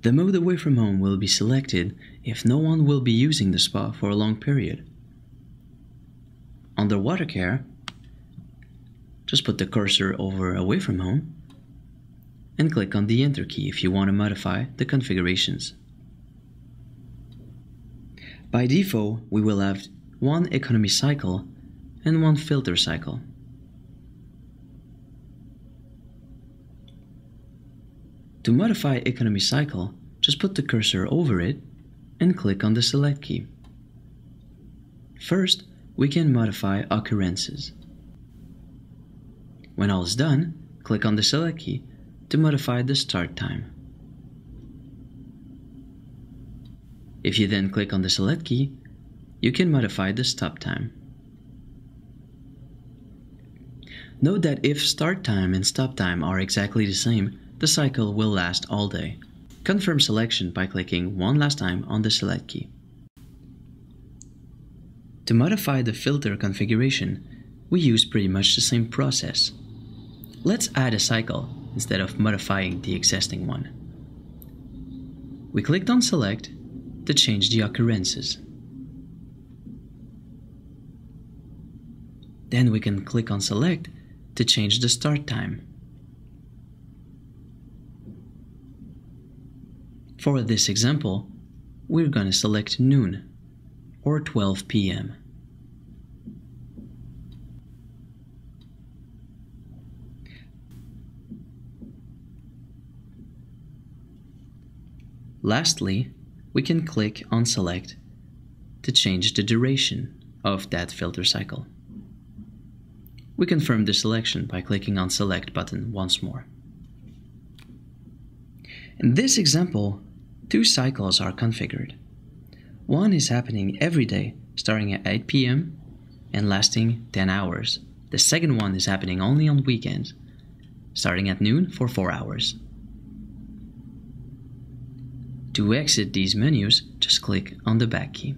The mode away from home will be selected if no one will be using the spa for a long period. Under water care, just put the cursor over away from home and click on the enter key if you want to modify the configurations. By default, we will have one economy cycle and one filter cycle. To modify economy cycle, just put the cursor over it and click on the select key. First, we can modify occurrences. When all is done, click on the select key to modify the start time. If you then click on the select key, you can modify the stop time. Note that if start time and stop time are exactly the same, the cycle will last all day. Confirm selection by clicking one last time on the select key. To modify the filter configuration, we use pretty much the same process. Let's add a cycle instead of modifying the existing one. We clicked on select to change the occurrences. Then we can click on select to change the start time. For this example, we're going to select noon or 12 p.m. Lastly, we can click on select to change the duration of that filter cycle. We confirm the selection by clicking on select button once more. In this example, two cycles are configured. One is happening every day, starting at 8 p.m. and lasting 10 hours. The second one is happening only on weekends, starting at noon for 4 hours. To exit these menus, just click on the back key.